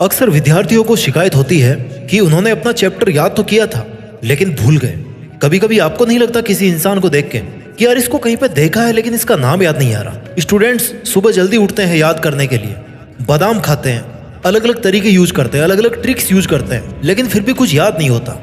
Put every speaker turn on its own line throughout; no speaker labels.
अक्सर विद्यार्थियों को शिकायत होती है कि उन्होंने अपना चैप्टर याद तो किया था लेकिन भूल गए। कभी कभी आपको नहीं लगता किसी इंसान को देख के कि यार इसको कहीं पे देखा है लेकिन इसका नाम याद नहीं आ रहा। स्टूडेंट्स सुबह जल्दी उठते हैं याद करने के लिए, बादाम खाते हैं, अलग अलग तरीके यूज करते हैं, अलग अलग ट्रिक्स यूज करते हैं, लेकिन फिर भी कुछ याद नहीं होता।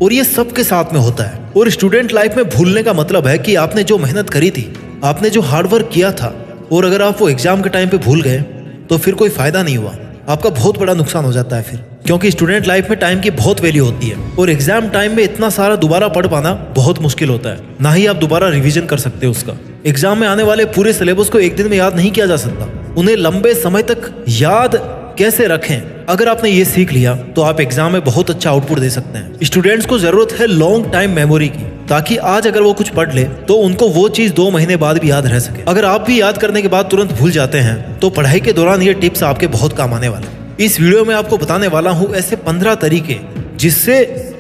और ये सबके साथ में होता है। और स्टूडेंट लाइफ में भूलने का मतलब है कि आपने जो मेहनत करी थी, आपने जो हार्डवर्क किया था, और अगर आप वो एग्जाम के टाइम पे भूल गए तो फिर कोई फायदा नहीं हुआ, आपका बहुत बड़ा नुकसान हो जाता है फिर। क्योंकि स्टूडेंट लाइफ में टाइम की बहुत वैल्यू होती है और एग्जाम टाइम में इतना सारा दोबारा पढ़ पाना बहुत मुश्किल होता है। ना ही आप दोबारा रिवीजन कर सकते हो उसका। एग्जाम में आने वाले पूरे सिलेबस को एक दिन में याद नहीं किया जा सकता। उन्हें लंबे समय तक याद कैसे रखें, अगर आपने ये सीख लिया तो आप एग्जाम में बहुत अच्छा आउटपुट दे सकते हैं। स्टूडेंट्स को जरूरत है लॉन्ग टाइम मेमोरी की, ताकि आज अगर वो कुछ पढ़ ले तो उनको वो चीज 2 महीने बाद भी याद रह सके। अगर आप भी याद करने के बाद तुरंत भूल जाते हैं तो पढ़ाई के दौरान ये टिप्स आपके बहुत काम आने वाले। इस वीडियो में आपको बताने वाला हूँ ऐसे 15 तरीके जिससे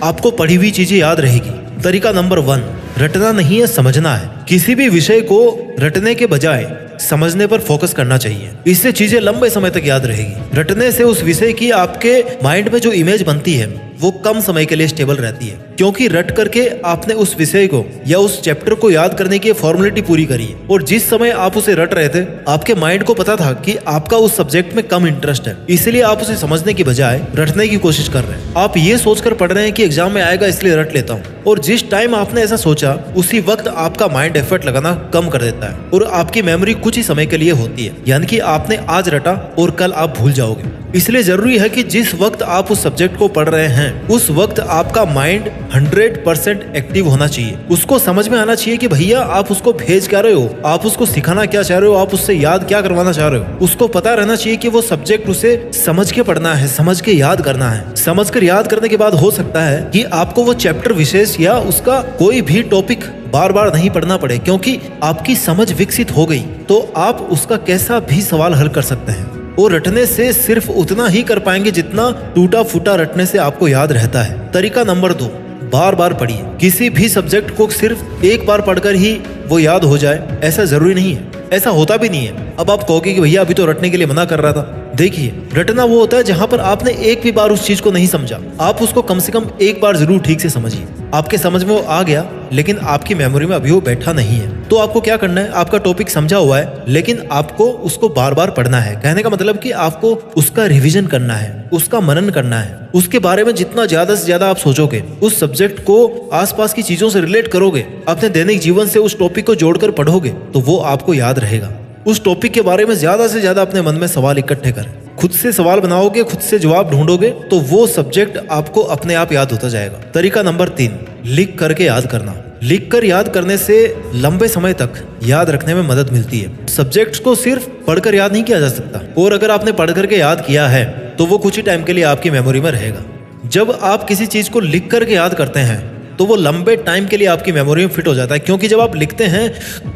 आपको पढ़ी हुई चीजें याद रहेगी। तरीका नंबर 1, रटना नहीं है, समझना है। किसी भी विषय को रटने के बजाय समझने पर फोकस करना चाहिए। इससे चीजें लंबे समय तक याद रहेगी। रटने से उस विषय की आपके माइंड में जो इमेज बनती है वो कम समय के लिए स्टेबल रहती है, क्योंकि रट करके आपने उस विषय को या उस चैप्टर को याद करने की फॉर्मेलिटी पूरी करी है। और जिस समय आप उसे रट रहे थे आपके माइंड को पता था कि आपका उस सब्जेक्ट में कम इंटरेस्ट है, इसलिए आप उसे समझने की बजाय रटने की कोशिश कर रहे हैं। आप ये सोचकर पढ़ रहे हैं कि एग्जाम में आएगा इसलिए रट लेता हूँ, और जिस टाइम आपने ऐसा सोचा उसी वक्त आपका माइंड एफर्ट लगाना कम कर देता है और आपकी मेमोरी कुछ ही समय के लिए होती है। यानी कि आपने आज रटा और कल आप भूल जाओगे। इसलिए जरूरी है कि जिस वक्त आप उस सब्जेक्ट को पढ़ रहे हैं उस वक्त आपका माइंड 100% एक्टिव होना चाहिए। उसको समझ में आना चाहिए कि भैया आप उसको भेज क्या रहे हो, आप उसको सिखाना क्या चाह रहे हो, आप उससे याद क्या करवाना चाह रहे हो। उसको पता रहना चाहिए कि वो सब्जेक्ट उसे समझ के पढ़ना है, समझ के याद करना है। समझ कर याद करने के बाद हो सकता है कि आपको वो चैप्टर विशेष या उसका कोई भी टॉपिक बार बार नहीं पढ़ना पड़े, क्योंकि आपकी समझ विकसित हो गई तो आप उसका कैसा भी सवाल हल कर सकते हैं। और रटने से सिर्फ उतना ही कर पाएंगे जितना टूटा फूटा रटने से आपको याद रहता है। तरीका नंबर 2, बार बार पढ़िए। किसी भी सब्जेक्ट को सिर्फ एक बार पढ़कर ही वो याद हो जाए ऐसा जरूरी नहीं है, ऐसा होता भी नहीं है। अब आप कहोगे कि भैया अभी तो रटने के लिए मना कर रहा था। देखिए, रटना वो होता है जहां पर आपने एक भी बार उस चीज को नहीं समझा, आप उसको कम से कम एक बार जरूर ठीक से समझिए। आपके समझ में वो आ गया लेकिन आपकी मेमोरी में अभी वो बैठा नहीं है, तो आपको क्या करना है, आपका टॉपिक समझा हुआ है लेकिन आपको उसको बार बार पढ़ना है। कहने का मतलब कि आपको उसका रिवीजन करना है, उसका मनन करना है। उसके बारे में जितना ज्यादा से ज्यादा आप सोचोगे, उस सब्जेक्ट को आसपास की चीजों से रिलेट करोगे, अपने दैनिक जीवन से उस टॉपिक को जोड़कर पढ़ोगे तो वो आपको याद रहेगा। उस टॉपिक के बारे में ज्यादा से ज्यादा अपने मन में सवाल इकट्ठे करें। खुद से सवाल बनाओगे, खुद से जवाब ढूंढोगे तो वो सब्जेक्ट आपको अपने आप याद होता जाएगा। तरीका नंबर 3, लिख करके याद करना। लिख कर याद करने से लंबे समय तक याद रखने में मदद मिलती है। सब्जेक्ट्स को सिर्फ पढ़कर याद नहीं किया जा सकता, और अगर आपने पढ़ करके याद किया है तो वो कुछ ही टाइम के लिए आपकी मेमोरी में रहेगा। जब आप किसी चीज को लिख करके याद करते हैं तो वो लंबे टाइम के लिए आपकी मेमोरी में फिट हो जाता है, क्योंकि जब आप लिखते हैं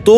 तो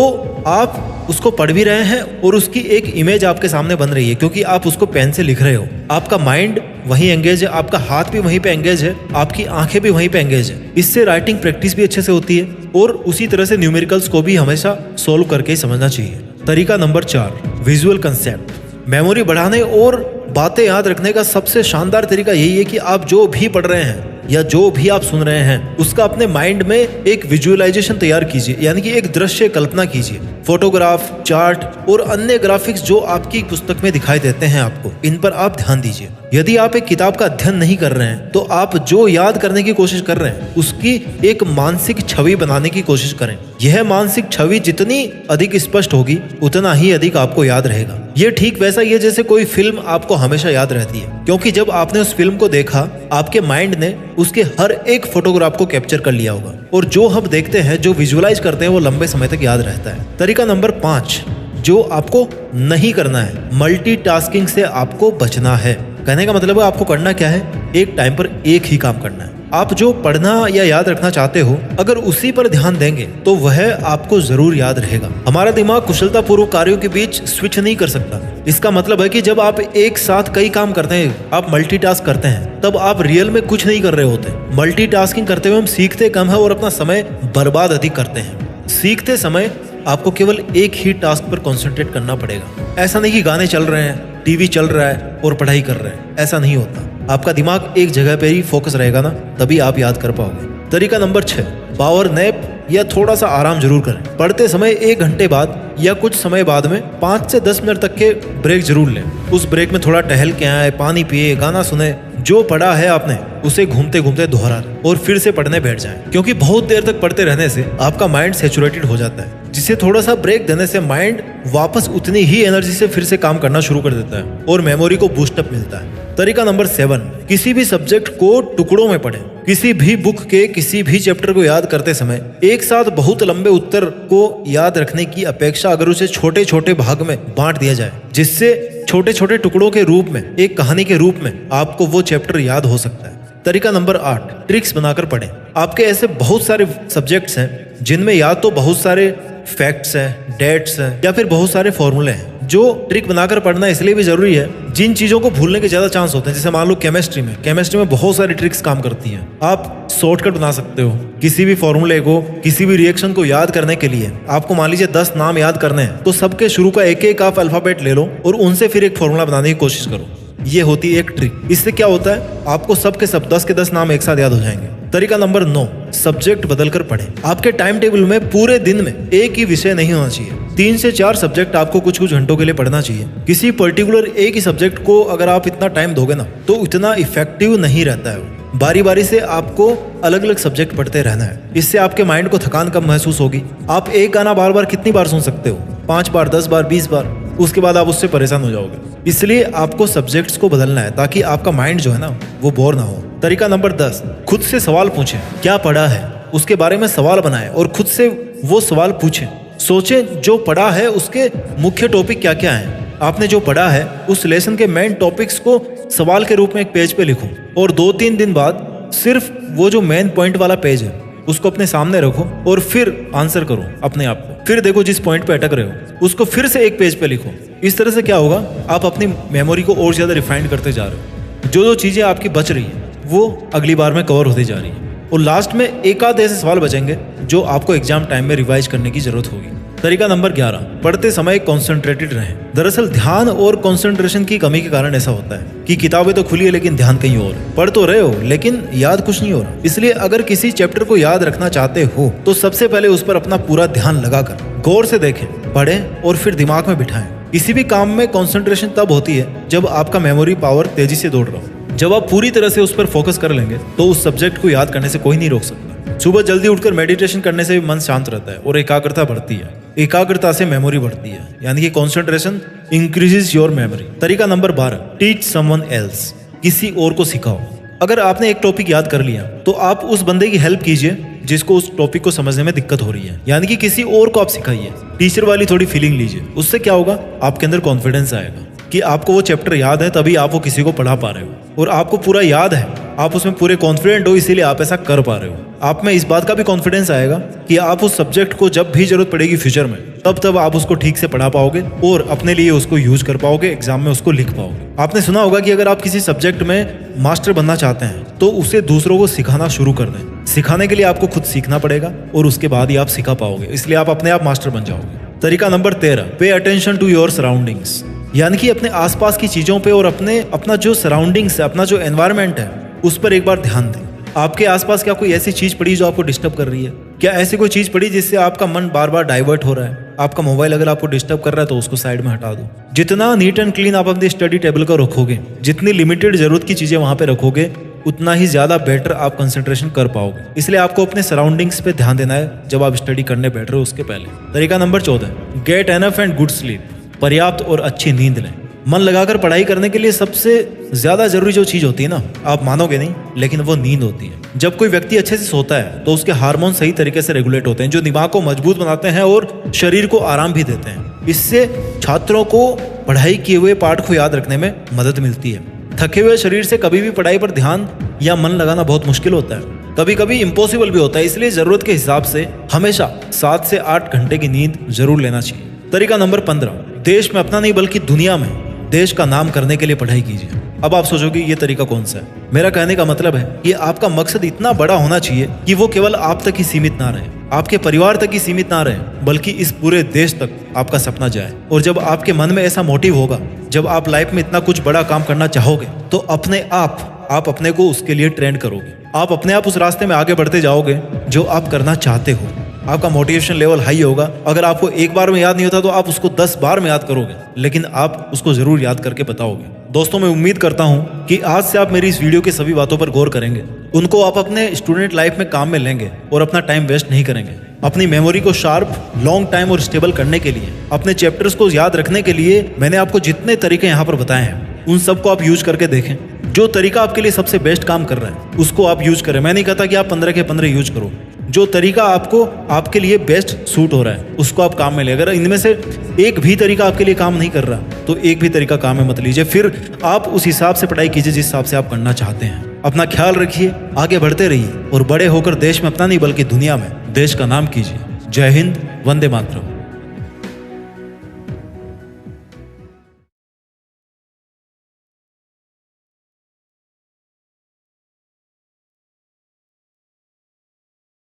आप उसको पढ़ भी रहे हैं और उसकी एक इमेज आपके सामने बन रही है, क्योंकि आप उसको पेन से लिख रहे हो। आपका माइंड वहीं एंगेज है, आपका हाथ भी वहीं पे एंगेज है, आपकी आंखें भी वहीं पे एंगेज है। इससे राइटिंग प्रैक्टिस भी अच्छे से होती है और उसी तरह से न्यूमेरिकल्स को भी हमेशा सोल्व करके ही समझना चाहिए। तरीका नंबर 4, विजुअल कंसेप्ट। मेमोरी बढ़ाने और बातें याद रखने का सबसे शानदार तरीका यही है कि आप जो भी पढ़ रहे हैं या जो भी आप सुन रहे हैं उसका अपने माइंड में एक विजुअलाइजेशन तैयार कीजिए, यानी कि एक दृश्य कल्पना कीजिए। फोटोग्राफ, चार्ट और अन्य ग्राफिक्स जो आपकी पुस्तक में दिखाई देते हैं आपको, इन पर आप ध्यान दीजिए। यदि आप एक किताब का अध्ययन नहीं कर रहे हैं तो आप जो याद करने की कोशिश कर रहे हैं उसकी एक मानसिक छवि बनाने की कोशिश करें। यह मानसिक छवि जितनी अधिक स्पष्ट होगी उतना ही अधिक आपको याद रहेगा। ये ठीक वैसा ही है जैसे कोई फिल्म आपको हमेशा याद रहती है, क्योंकि जब आपने उस फिल्म को देखा आपके माइंड ने उसके हर एक फोटोग्राफ को कैप्चर कर लिया होगा, और जो हम देखते हैं, जो विजुअलाइज करते हैं वो लंबे समय तक याद रहता है। तरीका नंबर 5, जो आपको नहीं करना है, मल्टीटास्किंग से आपको बचना है। कहने का मतलब है आपको करना क्या है, एक टाइम पर एक ही काम करना है। आप जो पढ़ना या याद रखना चाहते हो अगर उसी पर ध्यान देंगे तो वह आपको जरूर याद रहेगा। हमारा दिमाग कुशलतापूर्वक कार्यों के बीच स्विच नहीं कर सकता। इसका मतलब है कि जब आप एक साथ कई काम करते हैं, आप मल्टीटास्क करते हैं, तब आप रियल में कुछ नहीं कर रहे होते। मल्टीटास्किंग करते हुए हम सीखते कम है और अपना समय बर्बाद अधिक करते हैं। सीखते समय आपको केवल एक ही टास्क पर कंसंट्रेट करना पड़ेगा। ऐसा नहीं कि गाने चल रहे हैं, टीवी चल रहा है और पढ़ाई कर रहे हैं, ऐसा नहीं होता। आपका दिमाग एक जगह पे ही फोकस रहेगा ना, तभी आप याद कर पाओगे। तरीका नंबर 6, पावर नैप या थोड़ा सा आराम जरूर करें। पढ़ते समय 1 घंटे बाद या कुछ समय बाद में 5 से 10 मिनट तक के ब्रेक जरूर लें। उस ब्रेक में थोड़ा टहल के आए, पानी पिए, गाना सुने, जो पढ़ा है आपने उसे घूमते घूमते दोहरा लें और फिर से पढ़ने बैठ जाएं। क्योंकि बहुत देर तक पढ़ते रहने से आपका माइंड सैचुरेटेड हो जाता है, जिसे थोड़ा सा ब्रेक देने से माइंड वापस उतनी ही एनर्जी से फिर से काम करना शुरू कर देता है और मेमोरी को बूस्टअप मिलता है। तरीका नंबर 7, किसी भी सब्जेक्ट को टुकड़ों में पढ़ें। किसी भी बुक के किसी भी चैप्टर को याद करते समय एक साथ बहुत लंबे उत्तर को याद रखने की अपेक्षा अगर उसे छोटे छोटे भाग में बांट दिया जाए, जिससे छोटे छोटे टुकड़ों के रूप में, एक कहानी के रूप में आपको वो चैप्टर याद हो सकता है। तरीका नंबर 8, ट्रिक्स बनाकर पढ़ें। आपके ऐसे बहुत सारे सब्जेक्ट्स हैं जिनमें या तो बहुत सारे फैक्ट्स हैं, डेट्स हैं या फिर बहुत सारे फॉर्मूले हैं। जो ट्रिक बनाकर पढ़ना इसलिए भी जरूरी है, जिन चीजों को भूलने के ज्यादा चांस होते हैं। जैसे मान लो केमिस्ट्री में बहुत सारी ट्रिक्स काम करती हैं। आप शॉर्टकट बना सकते हो किसी भी फॉर्मूले को, किसी भी रिएक्शन को याद करने के लिए। आपको मान लीजिए 10 नाम याद करने हैं, तो सबके शुरू का एक एक आप अल्फाबेट ले लो और उनसे फिर एक फॉर्मूला बनाने की कोशिश करो। ये होती है एक ट्रिक। इससे क्या होता है, आपको सब के सब 10 के 10 नाम एक साथ याद हो जाएंगे। तरीका नंबर 9, सब्जेक्ट बदलकर पढ़ें। आपके टाइम टेबल में पूरे दिन में एक ही विषय नहीं होना चाहिए। 3 से 4 सब्जेक्ट आपको कुछ कुछ घंटों के लिए पढ़ना चाहिए। किसी पर्टिकुलर एक ही सब्जेक्ट को अगर आप इतना टाइम दोगे ना, तो इतना इफेक्टिव नहीं रहता है। बारी बारी से आपको अलग अलग सब्जेक्ट पढ़ते रहना है। इससे आपके माइंड को थकान कम महसूस होगी। आप एक गाना बार बार कितनी बार सुन सकते हो? 5 बार, 10 बार, 20 बार। उसके बाद आप उससे परेशान हो जाओगे। इसलिए आपको सब्जेक्ट्स को बदलना है ताकि आपका माइंड जो है ना, वो बोर ना हो। तरीका नंबर 10, खुद से सवाल पूछें। क्या पढ़ा है उसके बारे में सवाल बनाएं और खुद से वो सवाल पूछें। सोचें जो पढ़ा है उसके मुख्य टॉपिक क्या क्या हैं। आपने जो पढ़ा है उस लेसन के मेन टॉपिक्स को सवाल के रूप में एक पेज पे लिखो और 2-3 दिन बाद सिर्फ वो जो मेन पॉइंट वाला पेज है उसको अपने सामने रखो और फिर आंसर करो अपने आप को। फिर देखो जिस पॉइंट पे अटक रहे हो उसको फिर से एक पेज पे लिखो। इस तरह से क्या होगा, आप अपनी मेमोरी को और ज्यादा रिफाइंड करते जा रहे हो। जो जो चीजें आपकी बच रही है वो अगली बार में कवर होती जा रही है और लास्ट में एक आध ऐसे सवाल बचेंगे जो आपको एग्जाम टाइम में रिवाइज करने की जरूरत होगी। तरीका नंबर 11, पढ़ते समय कॉन्सेंट्रेटेड रहें। दरअसल ध्यान और कॉन्सेंट्रेशन की कमी के कारण ऐसा होता है कि किताबें तो खुली है लेकिन ध्यान कहीं और। पढ़ तो रहे हो लेकिन याद कुछ नहीं हो रहा। इसलिए अगर किसी चैप्टर को याद रखना चाहते हो तो सबसे पहले उस पर अपना पूरा ध्यान लगाकर गौर से देखें, पढ़ें और फिर दिमाग में बिठाएं। किसी भी काम में कॉन्सेंट्रेशन तब होती है जब आपका मेमोरी पावर तेजी से दौड़ रहा हो। जब आप पूरी तरह से उस पर फोकस कर लेंगे तो उस सब्जेक्ट को याद करने से कोई नहीं रोक सकता। सुबह जल्दी उठकर मेडिटेशन करने से भी मन शांत रहता है और एकाग्रता बढ़ती है। एकाग्रता से मेमोरी बढ़ती है, यानी कि कॉन्सेंट्रेशन इंक्रीजेस योर मेमोरी। तरीका नंबर 12, टीच समवन एल्स। किसी और को सिखाओ। अगर आपने एक टॉपिक याद कर लिया तो आप उस बंदे की हेल्प कीजिए जिसको उस टॉपिक को समझने में दिक्कत हो रही है, यानी कि किसी और को आप सिखाइए। टीचर वाली थोड़ी फीलिंग लीजिए। उससे क्या होगा, आपके अंदर कॉन्फिडेंस आएगा कि आपको वो चैप्टर याद है, तभी आप वो किसी को पढ़ा पा रहे हो और आपको पूरा याद है, आप उसमें पूरे कॉन्फिडेंट हो, इसीलिए आप ऐसा कर पा रहे हो। आप में इस बात का भी कॉन्फिडेंस आएगा कि आप उस सब्जेक्ट को जब भी जरूरत पड़ेगी फ्यूचर में, तब आप उसको ठीक से पढ़ा पाओगे और अपने लिए उसको यूज कर पाओगे, एग्जाम में उसको लिख पाओगे। आपने सुना होगा कि अगर आप किसी सब्जेक्ट में मास्टर बनना चाहते हैं तो उसे दूसरों को सिखाना शुरू कर दें। सिखाने के लिए आपको खुद सीखना पड़ेगा और उसके बाद ही आप सिखा पाओगे, इसलिए आप अपने आप मास्टर बन जाओगे। तरीका number 13, pay attention to your surroundings. यानी कि अपने आसपास की चीजों पे और अपना जो सराउंडिंग्स है, अपना जो एनवायरनमेंट है, उस पर एक बार ध्यान दें। आपके आसपास क्या कोई ऐसी चीज पड़ी जो आपको डिस्टर्ब कर रही है? क्या ऐसी कोई चीज पड़ी जिससे आपका मन बार बार डाइवर्ट हो रहा है? आपका मोबाइल अगर आपको डिस्टर्ब कर रहा है तो उसको साइड में हटा दो। जितना नीट एंड क्लीन आप अपनी स्टडी टेबल को रखोगे, जितनी लिमिटेड जरूरत की चीजें वहां पे रखोगे, उतना ही ज्यादा बेटर आप कंसंट्रेशन कर पाओगे। इसलिए आपको अपने सराउंडिंग्स पे ध्यान देना है जब आप स्टडी करने बैठ रहे हो उसके पहले। तरीका number 14, get enough and good sleep. पर्याप्त और अच्छी नींद लें। मन लगाकर पढ़ाई करने के लिए सबसे ज्यादा जरूरी जो चीज होती है ना, आप मानोगे नहीं, लेकिन वो नींद होती है। जब कोई व्यक्ति अच्छे से सोता है तो उसके हार्मोन सही तरीके से रेगुलेट होते हैं, जो दिमाग को मजबूत बनाते हैं और शरीर को आराम भी देते हैं। इससे छात्रों को पढ़ाई किए हुए पाठ को याद रखने में मदद मिलती है। थके हुए शरीर से कभी भी पढ़ाई पर ध्यान या मन लगाना बहुत मुश्किल होता है, कभी कभी इम्पॉसिबल भी होता है। इसलिए जरूरत के हिसाब से हमेशा 7 से 8 घंटे की नींद जरूर लेना चाहिए। तरीका नंबर 15, देश में अपना नहीं बल्कि दुनिया में देश का नाम करने के लिए पढ़ाई कीजिए। अब आप सोचोगे ये तरीका कौन सा है? मेरा कहने का मतलब है कि आपका मकसद इतना बड़ा होना चाहिए कि वो केवल आप तक ही सीमित ना रहे, आपके परिवार तक ही सीमित ना रहे, बल्कि इस पूरे देश तक आपका सपना जाए। और जब आपके मन में ऐसा मोटिव होगा जब आप लाइफ में इतना कुछ बड़ा काम करना चाहोगे तो अपने आप अपने को उसके लिए ट्रेंड करोगे। आप अपने आप उस रास्ते में आगे बढ़ते जाओगे जो आप करना चाहते हो। आपका मोटिवेशन लेवल हाई होगा। अगर आपको एक बार में याद नहीं होता तो आप उसको 10 बार में याद करोगे, लेकिन आप उसको जरूर याद करके बताओगे। दोस्तों, मैं उम्मीद करता हूं कि आज से आप मेरी इस वीडियो की सभी बातों पर गौर करेंगे, उनको आप अपने स्टूडेंट लाइफ में काम में लेंगे और अपना टाइम वेस्ट नहीं करेंगे। अपनी मेमोरी को शार्प, लॉन्ग टाइम और स्टेबल करने के लिए, अपने चैप्टर्स को याद रखने के लिए मैंने आपको जितने तरीके यहाँ पर बताए हैं उन सबको आप यूज करके देखें। जो तरीका आपके लिए सबसे बेस्ट काम कर रहा है उसको आप यूज करें। मैं नहीं कहता कि आप 15 के 15 यूज करो। जो तरीका आपको आपके लिए बेस्ट सूट हो रहा है उसको आप काम में ले। अगर इनमें से एक भी तरीका आपके लिए काम नहीं कर रहा तो एक भी तरीका काम में मत लीजिए। फिर आप उस हिसाब से पढ़ाई कीजिए जिस हिसाब से आप करना चाहते हैं। अपना ख्याल रखिए, आगे बढ़ते रहिए और बड़े होकर देश में अपना नहीं बल्कि दुनिया में देश का नाम कीजिए। जय हिंद, वंदे मातरम।